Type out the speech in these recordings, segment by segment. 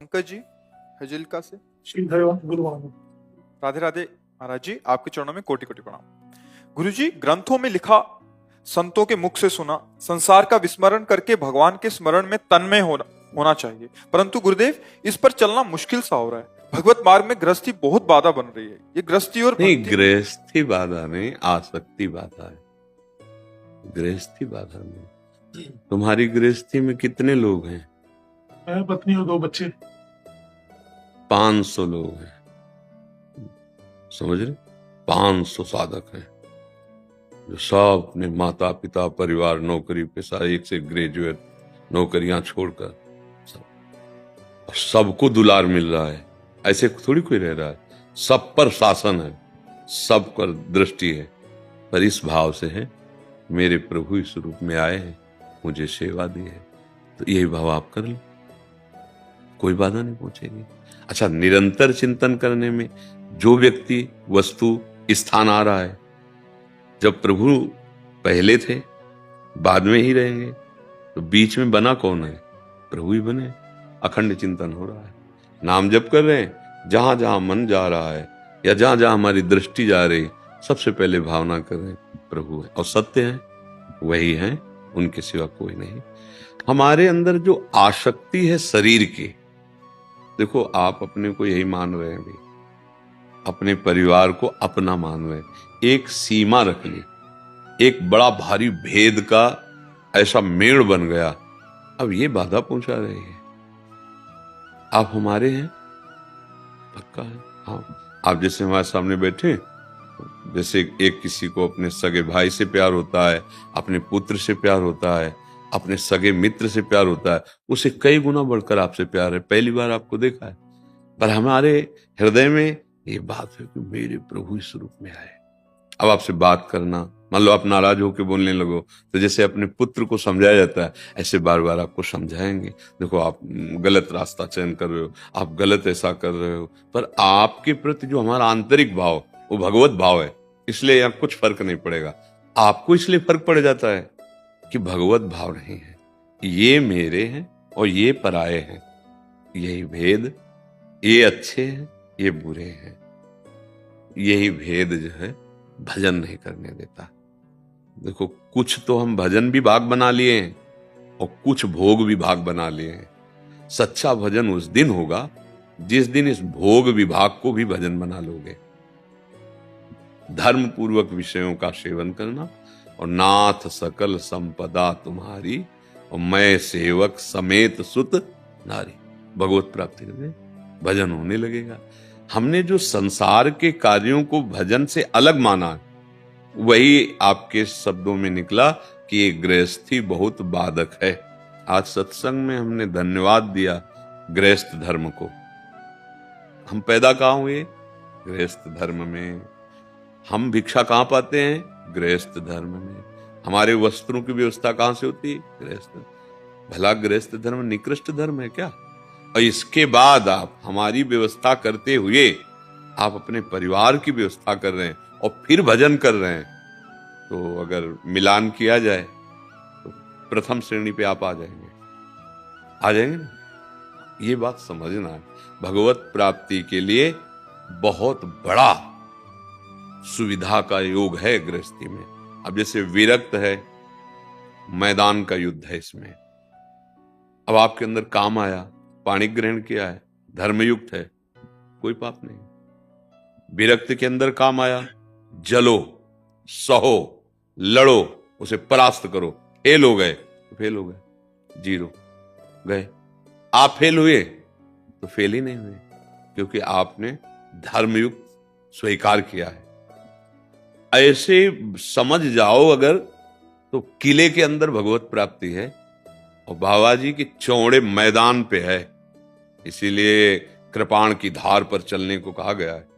पंकज जी हजिलका से। गुरु राधे राधे महाराज जी, आपके चरणों में कोटि कोटि प्रणाम। गुरु जी, ग्रंथों में लिखा, संतों के मुख से सुना, संसार का विस्मरण करके भगवान के स्मरण में तन्मय होना चाहिए, परंतु गुरुदेव इस पर चलना मुश्किल सा हो रहा है। भगवत मार्ग में गृहस्थी बहुत बाधा बन रही है। ये गृहस्थी और नहीं, भक्ति गृहस्थी बाधा नहीं, आसक्ति बाधा है। गृहस्थी बाधा नहीं। तुम्हारी गृहस्थी में कितने लोग हैं? मैं, पत्नी और 2 बच्चे। 500 लोग हैं, समझ रहे? 500 साधक हैं जो सब अपने माता पिता परिवार नौकरी पेशा, एक से ग्रेजुएट नौकरियां छोड़कर और सबको दुलार मिल रहा है। ऐसे थोड़ी कोई रह रहा है। सब पर शासन है, सब पर दृष्टि है, पर इस भाव से है मेरे प्रभु इस रूप में आए हैं, मुझे सेवा दी है, तो यही भाव आप कर लो, कोई बाधा नहीं पहुंचेगी। अच्छा, निरंतर चिंतन करने में जो व्यक्ति वस्तु स्थान आ रहा है, जब प्रभु पहले थे बाद में ही रहेंगे, तो बीच में बना कौन है? प्रभु ही बने। अखंड चिंतन हो रहा है, नाम जप कर रहे हैं, जहां जहां मन जा रहा है या जहां जहां हमारी दृष्टि जा रही, सबसे पहले भावना कर रहे हैं प्रभु है और सत्य है, वही है, उनके सिवा कोई नहीं। हमारे अंदर जो आसक्ति है शरीर की, देखो आप अपने को यही मान रहे हैं, भी अपने परिवार को अपना मान रहे हैं, एक सीमा रख ली, एक बड़ा भारी भेद का ऐसा मेड़ बन गया, अब ये बाधा पहुंचा रही है। आप हमारे हैं, पक्का है। हाँ, आप जैसे हमारे सामने बैठे, जैसे एक किसी को अपने सगे भाई से प्यार होता है, अपने पुत्र से प्यार होता है, अपने सगे मित्र से प्यार होता है, उसे कई गुना बढ़कर आपसे प्यार है। पहली बार आपको देखा है, पर हमारे हृदय में ये बात है कि मेरे प्रभु इस रूप में आए। अब आपसे बात करना, मान लो आप नाराज होकर बोलने लगो, तो जैसे अपने पुत्र को समझाया जाता है, ऐसे बार बार आपको समझाएंगे, देखो आप गलत रास्ता चयन कर रहे हो, आप गलत ऐसा कर रहे हो, पर आपके प्रति जो हमारा आंतरिक भाव, वो भगवत भाव है, इसलिए यहाँ कुछ फर्क नहीं पड़ेगा। आपको इसलिए फर्क पड़ जाता है कि भगवत भाव नहीं है, ये मेरे हैं और ये पराये हैं, यही भेद, ये अच्छे हैं ये बुरे हैं, यही भेद जो है भजन नहीं करने देता। देखो, कुछ तो हम भजन भी भाग बना लिए हैं और कुछ भोग भी भाग बना लिए हैं। सच्चा भजन उस दिन होगा जिस दिन इस भोग विभाग को भी भजन बना लोगे। धर्म पूर्वक विषयों का सेवन करना और नाथ सकल संपदा तुम्हारी और मैं सेवक समेत सुत नारी, भगवत प्राप्ति करके भजन होने लगेगा। हमने जो संसार के कार्यों को भजन से अलग माना, वही आपके शब्दों में निकला कि ये गृहस्थी बहुत बाधक है। आज सत्संग में हमने धन्यवाद दिया गृहस्थ धर्म को। हम पैदा कहाँ हुए? गृहस्थ धर्म में। हम भिक्षा कहाँ पाते हैं? गृहस्थ धर्म में। हमारे वस्त्रों की व्यवस्था कहाँ से होती है? गृहस्थ। भला गृहस्थ धर्म निकृष्ट धर्म है क्या? और इसके बाद आप हमारी व्यवस्था करते हुए आप अपने परिवार की व्यवस्था कर रहे हैं और फिर भजन कर रहे हैं, तो अगर मिलान किया जाए तो प्रथम श्रेणी पे आप आ जाएंगे ना। ये बात समझना है, भगवत प्राप्ति के लिए बहुत बड़ा सुविधा का योग है गृहस्थी में। अब जैसे विरक्त है, मैदान का युद्ध है इसमें, अब आपके अंदर काम आया, पाणी ग्रहण किया है, धर्मयुक्त है, कोई पाप नहीं। विरक्त के अंदर काम आया, जलो, सहो, लड़ो, उसे परास्त करो, फेल हो गए तो फेल हो गए, जीरो गए। आप फेल हुए तो फेल ही नहीं हुए, क्योंकि आपने धर्मयुक्त स्वीकार किया है। ऐसे समझ जाओ अगर, तो किले के अंदर भगवत प्राप्ति है और बाबा जी के चौड़े मैदान पे है, इसीलिए कृपाण की धार पर चलने को कहा गया है।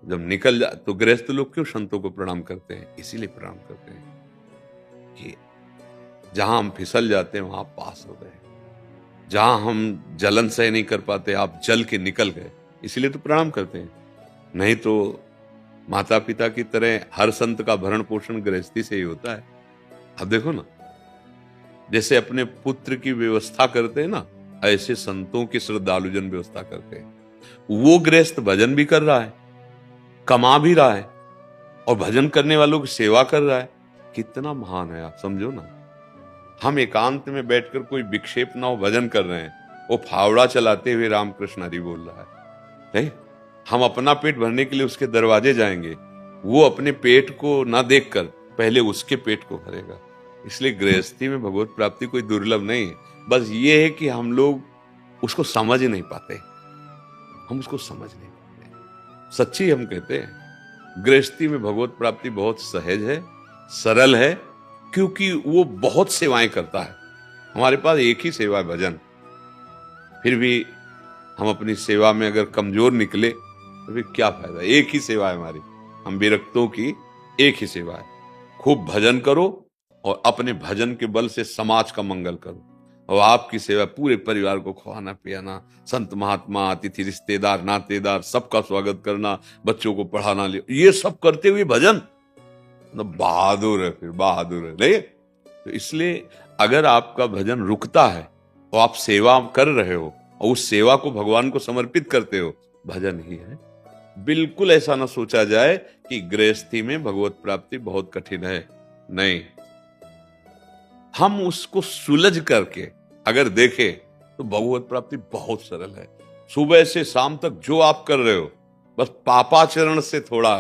जब निकल जा तो गृहस्थ लोग क्यों संतों को प्रणाम करते हैं? इसीलिए प्रणाम करते हैं कि जहां हम फिसल जाते हैं वहां आप पास हो गए, जहां हम जलन सह नहीं कर पाते आप जल के निकल गए, इसीलिए तो प्रणाम करते हैं। नहीं तो माता पिता की तरह हर संत का भरण पोषण गृहस्थी से ही होता है। अब देखो ना, जैसे अपने पुत्र की व्यवस्था करते हैं ना, ऐसे संतों की श्रद्धालुजन व्यवस्था करके वो गृहस्थ भजन भी कर रहा है, कमा भी रहा है और भजन करने वालों की सेवा कर रहा है। कितना महान है, आप समझो ना। हम एकांत में बैठकर कोई विक्षेप ना हो भजन कर रहे हैं, वो फावड़ा चलाते हुए रामकृष्ण हरि बोल रहा है। नहीं, हम अपना पेट भरने के लिए उसके दरवाजे जाएंगे, वो अपने पेट को ना देखकर पहले उसके पेट को भरेगा। इसलिए गृहस्थी में भगवत प्राप्ति कोई दुर्लभ नहीं है। बस ये है कि हम लोग उसको समझ नहीं पाते, हम उसको समझ नहीं पाते। सच्ची हम कहते हैं गृहस्थी में भगवत प्राप्ति बहुत सहज है, सरल है, क्योंकि वो बहुत सेवाएं करता है। हमारे पास एक ही सेवा है, भजन। फिर भी हम अपनी सेवा में अगर कमजोर निकले तो फिर क्या फायदा। एक ही सेवा है हमारी, हम विरक्तों की एक ही सेवा है, खूब भजन करो और अपने भजन के बल से समाज का मंगल करो। और आपकी सेवा पूरे परिवार को खवाना पियाना, संत महात्मा अतिथि रिश्तेदार नातेदार सबका स्वागत करना, बच्चों को पढ़ाना, ये सब करते हुए भजन, बहादुर है, फिर बहादुर है। नहीं तो इसलिए अगर आपका भजन रुकता है और आप सेवा कर रहे हो और उस सेवा को भगवान को समर्पित करते हो, भजन ही है। बिल्कुल ऐसा ना सोचा जाए कि गृहस्थी में भगवत प्राप्ति बहुत कठिन है, नहीं। हम उसको सुलझ करके अगर देखें तो भगवत प्राप्ति बहुत सरल है। सुबह से शाम तक जो आप कर रहे हो, बस पापाचरण से थोड़ा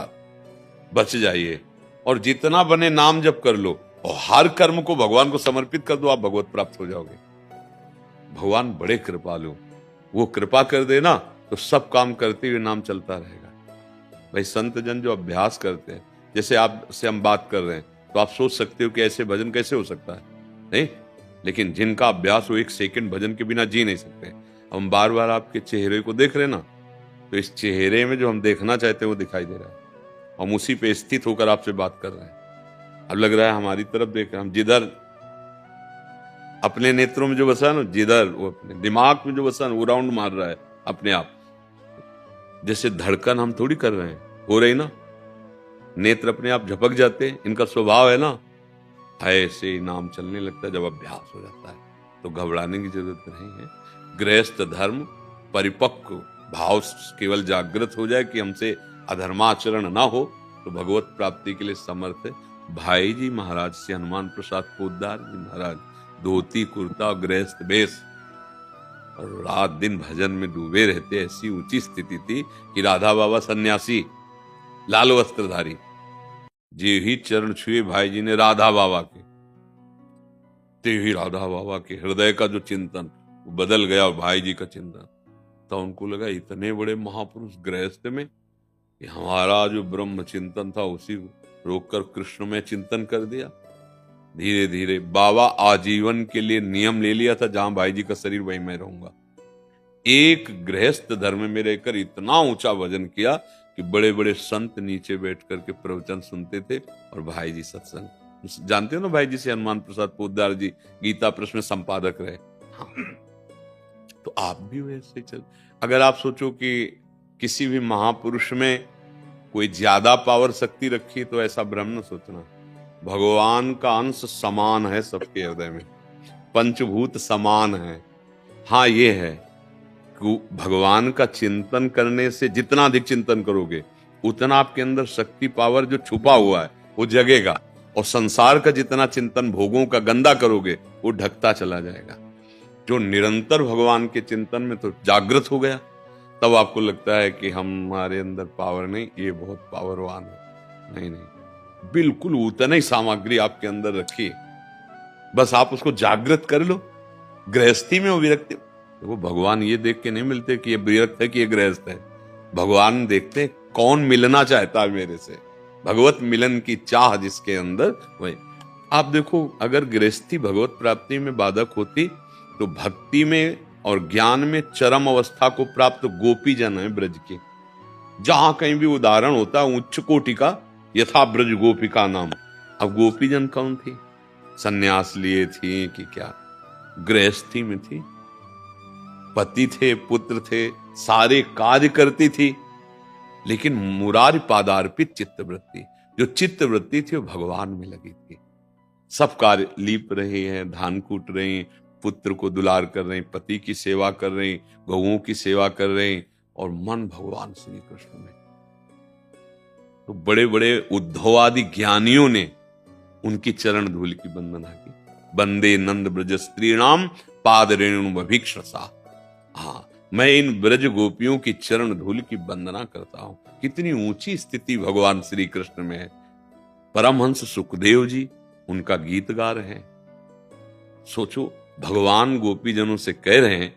बच जाइए और जितना बने नाम जप कर लो और हर कर्म को भगवान को समर्पित कर दो, आप भगवत प्राप्त हो जाओगे। भगवान बड़े कृपालु, वो कृपा कर देना तो सब काम करते हुए नाम चलता रहेगा। भाई संत जन जो अभ्यास करते हैं, जैसे आप से हम बात कर रहे हैं, तो आप सोच सकते हो कि ऐसे भजन कैसे हो सकता है, नहीं। लेकिन जिनका अभ्यास हो, एक सेकंड भजन के बिना जी नहीं सकते। हम बार बार आपके चेहरे को देख रहे ना, तो इस चेहरे में जो हम देखना चाहते हैं वो दिखाई दे रहा है। हम उसी पे स्थित होकर आपसे बात कर रहे हैं। अब लग रहा है हमारी तरफ देख रहे हैं। हम जिधर अपने नेत्रों में जो बसा ना, जिधर वो अपने दिमाग में जो बसा ना, वो राउंड मार रहा है अपने आप। जैसे धड़कन हम थोड़ी कर रहे हैं, हो रही ना, नेत्र अपने आप झपक जाते हैं, इनका स्वभाव है ना। ऐसे ही नाम चलने लगता है जब अभ्यास हो जाता है, तो घबराने की जरूरत नहीं है। गृहस्थ धर्म परिपक्व भाव केवल जागृत हो जाए कि हमसे अधर्माचरण ना हो, तो भगवत प्राप्ति के लिए समर्थ है। भाई जी महाराज से हनुमान प्रसाद पोद्दार जी महाराज धोती कुर्ता और गृहस्थ वेश और रात दिन भजन में डूबे रहते। ऐसी ऊंची स्थिति थी कि राधा बाबा सन्यासी लाल वस्त्रधारी जे ही चरण छुए भाई जी ने राधा बाबा के, ते ही राधा बाबा के हृदय का जो चिंतन वो बदल गया और भाई जी का चिंतन। तो उनको लगा इतने बड़े महापुरुष गृहस्थ में कि हमारा जो ब्रह्म चिंतन था उसी रोककर कृष्ण में चिंतन कर दिया। धीरे धीरे बाबा आजीवन के लिए नियम ले लिया था, जहां भाई जी का शरीर वहीं मैं रहूंगा। एक गृहस्थ धर्म में रहकर इतना ऊंचा भजन किया कि बड़े बड़े संत नीचे बैठ करके प्रवचन सुनते थे और भाई जी सत्संग। जानते हो ना, भाई जी से हनुमान प्रसाद पोद्दार जी गीता प्रेस में संपादक रहे। हाँ। तो आप भी वैसे चल, अगर आप सोचो कि किसी भी महापुरुष में कोई ज्यादा पावर शक्ति रखी, तो ऐसा भ्रम न सोचना। भगवान का अंश समान है सबके हृदय में, पंचभूत समान है। हाँ ये है कि भगवान का चिंतन करने से जितना अधिक चिंतन करोगे, उतना आपके अंदर शक्ति पावर जो छुपा हुआ है वो जगेगा, और संसार का जितना चिंतन भोगों का गंदा करोगे वो ढकता चला जाएगा। जो निरंतर भगवान के चिंतन में तो जागृत हो गया, तब आपको लगता है कि हमारे अंदर पावर नहीं, ये बहुत पावरवान है। नहीं नहीं, बिल्कुल उतना ही सामग्री आपके अंदर रखिए, बस आप उसको जागृत कर लो। गृहस्थी में वो विरक्ति, वो भगवान ये देख के नहीं मिलते कि ये विरक्त है कि ये गृहस्थ है। भगवान देखते कौन मिलना चाहता है मेरे से, भगवत मिलन की चाह जिसके अंदर, वही। आप देखो, अगर गृहस्थी भगवत प्राप्ति में बाधक होती तो भक्ति में और ज्ञान में चरम अवस्था को प्राप्त गोपी जन है ब्रज के। जहां कहीं भी उदाहरण होता है उच्च कोटि का, यथा ब्रज गोपिका नाम। अब गोपी जन कौन थी? सन्यास लिए थी कि क्या? गृहस्थी में थी, पति थे, पुत्र थे, सारे कार्य करती थी, लेकिन मुरारी पादार्पित चित्तवृत्ति, जो चित्तवृत्ति थी वो भगवान में लगी थी। सब कार्य लीप रहे हैं, धान कूट रहे हैं, पुत्र को दुलार कर रही, पति की सेवा कर रही, गौओं की सेवा कर रही, और मन भगवान श्री कृष्ण में। तो बड़े बड़े उद्धव आदि ज्ञानियों ने उनकी चरण धूल की वंदना की। वंदे नंद ब्रज स्त्रीणाम पाद रेणु भीक्षसा। हाँ, मैं इन ब्रज गोपियों की चरण धूल की वंदना करता हूं। कितनी ऊंची स्थिति भगवान श्री कृष्ण में है। परमहंस सुखदेव जी उनका गीत गा रहे हैं। सोचो, भगवान गोपीजनों से कह रहे हैं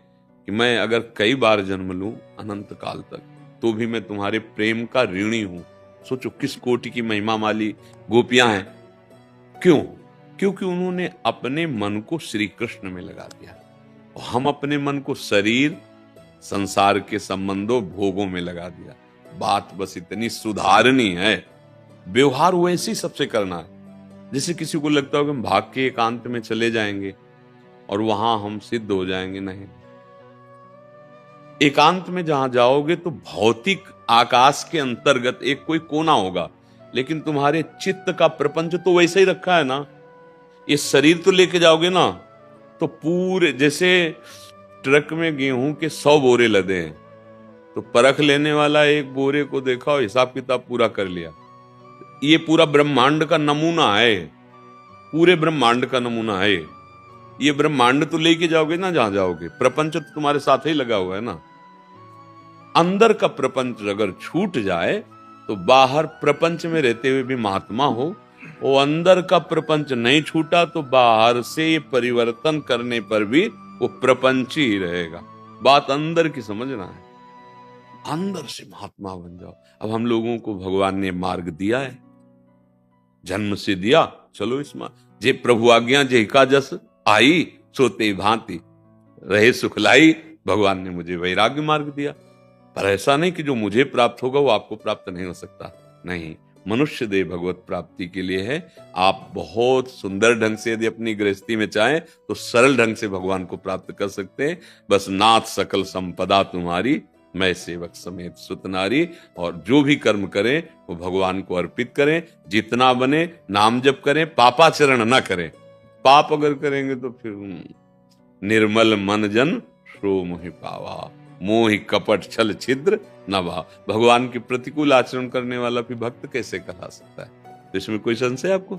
कि मैं अगर कई बार जन्म लूं अनंत काल तक, तो भी मैं तुम्हारे प्रेम का ऋणी हूं। सोचो किस कोटि की महिमा माली गोपियां हैं। क्यों? क्योंकि उन्होंने अपने मन को श्री कृष्ण में लगा दिया। और हम अपने मन को शरीर, संसार के संबंधों, भोगों में लगा दिया। बात बस इतनी सुधारनी है, व्यवहार वैसे ही सबसे करना है। जैसे किसी को लगता हो कि हम भाग के एकांत में चले जाएंगे और वहां हम सिद्ध हो जाएंगे। नहीं, एकांत में जहां जाओगे तो भौतिक आकाश के अंतर्गत एक कोई कोना होगा, लेकिन तुम्हारे चित्त का प्रपंच तो वैसे ही रखा है ना। ये शरीर तो लेके जाओगे ना, तो पूरे, जैसे ट्रक में गेहूं के 100 बोरे लदे हैं, तो परख लेने वाला एक बोरे को देखा और हिसाब किताब पूरा कर लिया। ये पूरा ब्रह्मांड का नमूना है, पूरे ब्रह्मांड का नमूना है। ये ब्रह्मांड तो लेके जाओगे ना जहां जाओगे, प्रपंच तो तुम्हारे साथ ही लगा हुआ है ना। अंदर का प्रपंच अगर छूट जाए तो बाहर प्रपंच में रहते हुए भी महात्मा हो, वो अंदर का प्रपंच नहीं छूटा तो बाहर से परिवर्तन करने पर भी वो प्रपंच ही रहेगा। बात अंदर की समझना है, अंदर से महात्मा बन जाओ। अब हम लोगों को भगवान ने मार्ग दिया है, जन्म से दिया, चलो इस जे प्रभु आज्ञा जे का जस आई, सोते भांति रहे सुखलाई। भगवान ने मुझे वैराग्य मार्ग दिया, पर ऐसा नहीं कि जो मुझे प्राप्त होगा वो आपको प्राप्त नहीं हो सकता। नहीं, मनुष्य देह भगवत प्राप्ति के लिए है। आप बहुत सुंदर ढंग से यदि अपनी गृहस्थी में चाहें तो सरल ढंग से भगवान को प्राप्त कर सकते हैं। बस नाथ सकल संपदा तुम्हारी, मैं सेवक समेत सुत नारी। और जो भी कर्म करें वो भगवान को अर्पित करें। जितना बने नाम जप करें, पापाचरण ना करें। पाप अगर करेंगे तो फिर निर्मल मन जन श्रो मोहि पावा, मोहि कपट छल छिद्र न भाव। भगवान के प्रतिकूल आचरण करने वाला भी भक्त कैसे कहला सकता है? तो इसमें कोई संशय आपको?